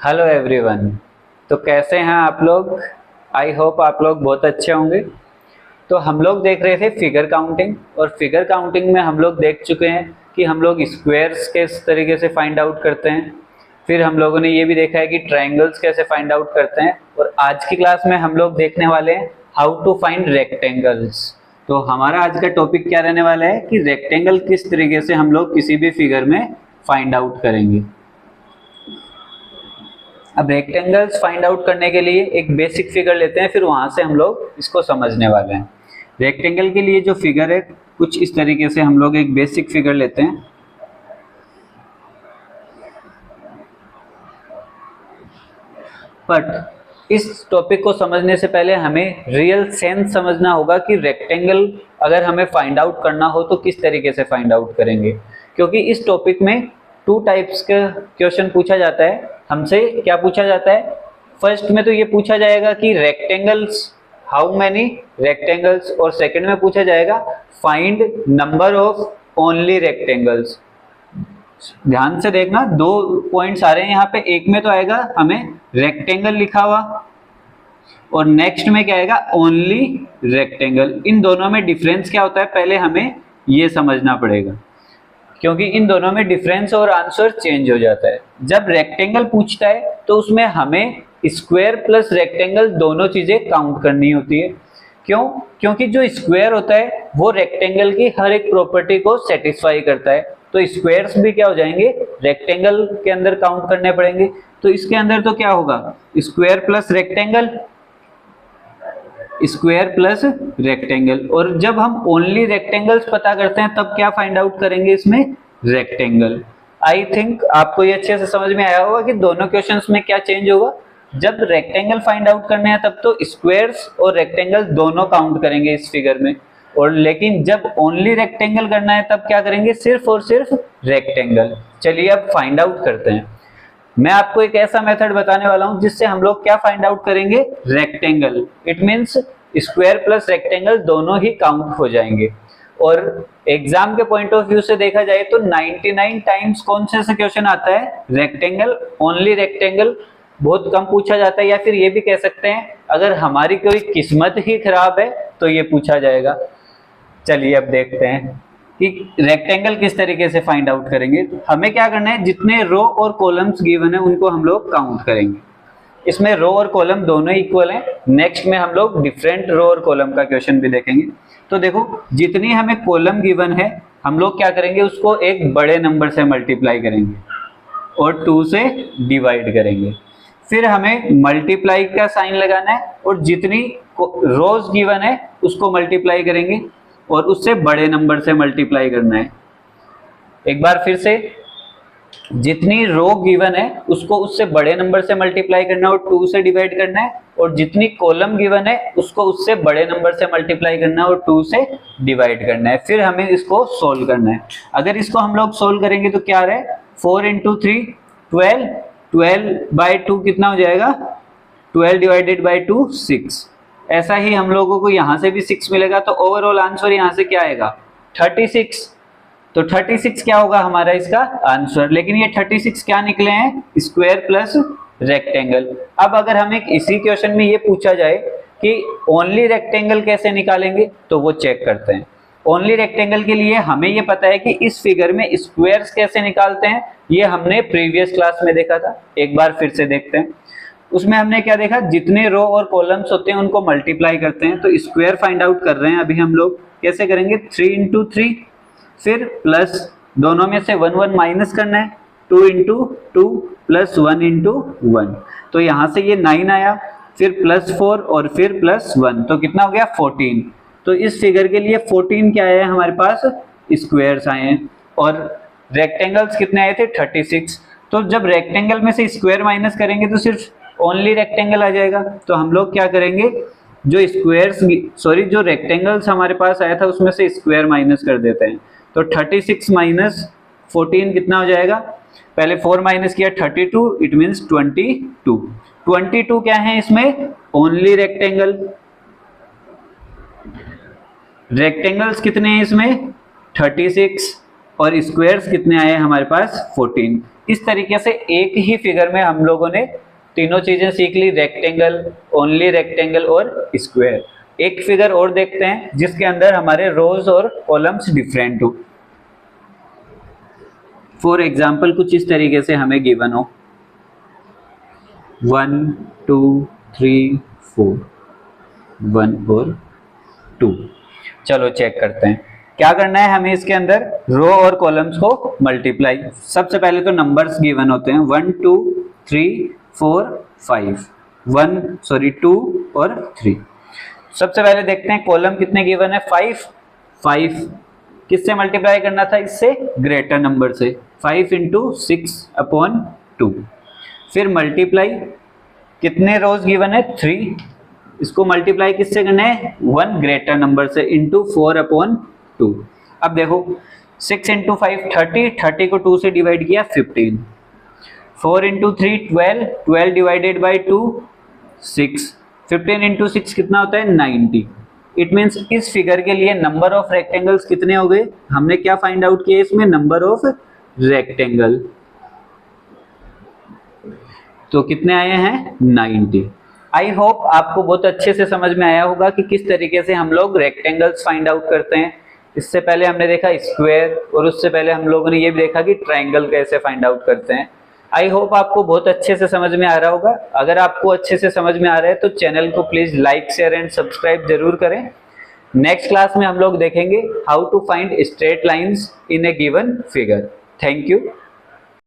Hello everyone. तो कैसे हैं आप लोग? आई होप आप लोग बहुत अच्छे होंगे। तो हम लोग देख रहे थे फिगर काउंटिंग, और फिगर काउंटिंग में हम लोग देख चुके हैं कि हम लोग स्क्वायर्स किस तरीके से फाइंड आउट करते हैं। फिर हम लोगों ने ये भी देखा है कि ट्रायंगल्स कैसे फाइंड आउट करते हैं, और आज की क्लास में हम लोग देखने वाले हैं हाउ टू फाइंड रेक्टेंगल्स। तो हमारा आज का टॉपिक क्या रहने वाला है कि रेक्टेंगल किस तरीके से हम लोग किसी भी फिगर में फाइंड आउट करेंगे। अब रेक्टेंगल्स फाइंड आउट करने के लिए एक बेसिक फिगर लेते हैं, फिर वहां से हम लोग इसको समझने वाले हैं। रेक्टेंगल के लिए जो फिगर है कुछ इस तरीके से हम लोग एक बेसिक फिगर लेते हैं। बट इस टॉपिक को समझने से पहले हमें रियल सेंस समझना होगा कि रेक्टेंगल अगर हमें फाइंड आउट करना हो तो किस तरीके से फाइंड आउट करेंगे, क्योंकि इस टॉपिक में टू टाइप्स का क्वेश्चन पूछा जाता है। हमसे क्या पूछा जाता है? फर्स्ट में तो ये पूछा जाएगा कि रेक्टेंगल्स, हाउ मेनी रेक्टेंगल्स, और सेकंड में पूछा जाएगा find number of only rectangles. ध्यान से देखना, दो पॉइंट्स आ रहे हैं यहाँ पे। एक में तो आएगा हमें रेक्टेंगल लिखा हुआ, और नेक्स्ट में क्या आएगा? Only rectangle. इन दोनों में डिफरेंस क्या होता है पहले हमें ये समझना पड़ेगा, क्योंकि इन दोनों में डिफरेंस और आंसर चेंज हो जाता है। जब रेक्टेंगल पूछता है तो उसमें हमें स्क्वायर प्लस रेक्टेंगल दोनों चीजें काउंट करनी होती है। क्यों? क्योंकि जो स्क्वायर होता है वो रेक्टेंगल की हर एक प्रॉपर्टी को सेटिस्फाई करता है, तो स्क्वायर्स भी क्या हो जाएंगे? रेक्टेंगल के अंदर काउंट करने पड़ेंगे। तो इसके अंदर तो क्या होगा? Square plus rectangle, square plus rectangle. और जब हम ओनली रेक्टेंगल्स पता करते हैं तब क्या फाइंड आउट करेंगे? इसमें रेक्टेंगल। आई थिंक आपको ये अच्छे से समझ में आया होगा कि दोनों क्वेश्चंस में क्या चेंज होगा। जब रेक्टेंगल फाइंड आउट करने हैं तब तो स्क्वायर्स और रेक्टेंगल दोनों काउंट करेंगे इस फिगर में, और लेकिन जब ओनली रेक्टेंगल करना है तब क्या करेंगे? सिर्फ और सिर्फ रेक्टेंगल। चलिए अब फाइंड आउट करते हैं। मैं आपको एक ऐसा मेथड बताने वाला हूं जिससे हम लोग क्या फाइंड आउट करेंगे? Rectangle. It means square plus rectangle दोनों ही काउंट हो जाएंगे। और एग्जाम के पॉइंट ऑफ व्यू से देखा जाए तो 99 टाइम्स कौन से क्वेश्चन आता है? रेक्टेंगल, ओनली रेक्टेंगल बहुत कम पूछा जाता है। या फिर ये भी कह सकते हैं अगर हमारी कोई किस्मत ही खराब है तो ये पूछा जाएगा। चलिए अब देखते हैं कि रेक्टेंगल किस तरीके से फाइंड आउट करेंगे। हमें क्या करना है? जितने रो और कॉलम्स गिवन है उनको हम लोग काउंट करेंगे। इसमें रो और कॉलम दोनों इक्वल हैं। नेक्स्ट में हम लोग डिफरेंट रो और कॉलम का क्वेश्चन भी देखेंगे। तो देखो, जितनी हमें कॉलम गिवन है हम लोग क्या करेंगे? उसको एक बड़े नंबर से मल्टीप्लाई करेंगे और 2 से डिवाइड करेंगे। फिर हमें मल्टीप्लाई का साइन लगाना है, और जितनी रोज गिवन है उसको मल्टीप्लाई करेंगे और उससे बड़े नंबर से मल्टीप्लाई करना है। एक बार फिर से, जितनी रो गिवन है उसको उससे बड़े नंबर से मल्टीप्लाई करना है और 2 से डिवाइड करना है, और जितनी कॉलम गिवन है उसको उससे बड़े नंबर से मल्टीप्लाई करना है और 2 से डिवाइड करना है। फिर हमें इसको सोल्व करना है। अगर इसको हम लोग सोल्व करेंगे तो क्या आ रहा है? 4 × 3 12, 12/2 कितना हो जाएगा? 12 डिवाइडेड बाई 2 6। ऐसा ही हम लोगों को यहाँ से भी 6 मिलेगा, तो ओवरऑल आंसर यहाँ से क्या आएगा? 36। तो 36 क्या होगा हमारा इसका आंसर? लेकिन ये 36 क्या निकले हैं? Square plus rectangle. अब अगर हमें इसी क्वेश्चन में ये पूछा जाए कि ओनली रेक्टेंगल कैसे निकालेंगे, तो वो चेक करते हैं। ओनली रेक्टेंगल के लिए हमें ये पता है कि इस फिगर में स्क्वायर्स कैसे निकालते हैं, ये हमने प्रीवियस क्लास में देखा था। एक बार फिर से देखते हैं। उसमें हमने क्या देखा? जितने रो और कॉलम्स होते हैं उनको मल्टीप्लाई करते हैं। तो स्क्वायर फाइंड आउट कर रहे हैं अभी हम लोग। कैसे करेंगे? 3 × 3, फिर प्लस दोनों में से 1 1 माइनस करना है, 2 × 2 प्लस 1 × 1। तो यहाँ से ये 9 आया, फिर +4 और फिर +1, तो कितना हो गया? 14। तो इस फिगर के लिए 14 क्या आया है हमारे पास? स्क्वायर्स आए हैं। और रेक्टेंगल्स कितने आए थे? 36। तो जब रेक्टेंगल में से स्क्वायर माइनस करेंगे तो सिर्फ ओनली रेक्टेंगल आ जाएगा। तो हम लोग क्या करेंगे? जो रेक्टेंगल्स हमारे पास आया था उसमें से स्क्वायर माइनस कर देते हैं। तो 36 माइनस 14 कितना हो जाएगा? पहले 4 माइनस किया, 32, इट मीन्स 22। 22 क्या है इसमें? Only rectangle. रेक्टेंगल्स कितने हैं इसमें? 36। और स्क्वायर्स कितने आए हमारे पास 14। इस तरीके से एक ही फिगर में हम लोगों ने तीनों चीजें सीख ली, रेक्टेंगल, ओनली रेक्टेंगल और स्क्वायर। एक फिगर और देखते हैं जिसके अंदर हमारे रोज और कॉलम्स डिफरेंट हो। फॉर एग्जाम्पल कुछ इस तरीके से हमें गिवन हो 1 2 3 4, 1 और 2। चलो चेक करते हैं क्या करना है हमें। इसके अंदर रो और कॉलम्स को मल्टीप्लाई, सबसे पहले तो नंबर्स गिवन होते हैं 1 2 3 4 5, 2 और 3। सबसे पहले देखते हैं कॉलम कितने गिवन है 5। किससे मल्टीप्लाई करना था, इससे ग्रेटर नंबर से, 5 इंटू 6/2। फिर मल्टीप्लाई, कितने रोज गिवन है 3, इसको मल्टीप्लाई किससे करना है 1 ग्रेटर नंबर से इंटू 4/2। अब देखो 6 इंटू 5 30 को 2 से डिवाइड किया 15, 4 इंटू 3 12 डिवाइडेड बाई 2 6, 15 इंटू 6 कितना होता है 90। इट मीन्स इस फिगर के लिए नंबर ऑफ रेक्टेंगल्स कितने हो गए, हमने क्या फाइंड आउट किया इसमें, नंबर ऑफ रेक्टेंगल। तो कितने आए हैं 90। आई होप आपको बहुत अच्छे से समझ में आया होगा कि किस तरीके से हम लोग रेक्टेंगल्स फाइंड आउट करते हैं। इससे पहले हमने देखा स्क्वायर और उससे पहले हम लोगों ने ये भी देखा कि ट्रायंगल कैसे फाइंड आउट करते हैं। आई होप आपको बहुत अच्छे से समझ में आ रहा होगा। अगर आपको अच्छे से समझ में आ रहा है तो चैनल को please like share and subscribe जरूर करें। नेक्स्ट क्लास में हम लोग देखेंगे how to find straight lines in a given figure. Thank you.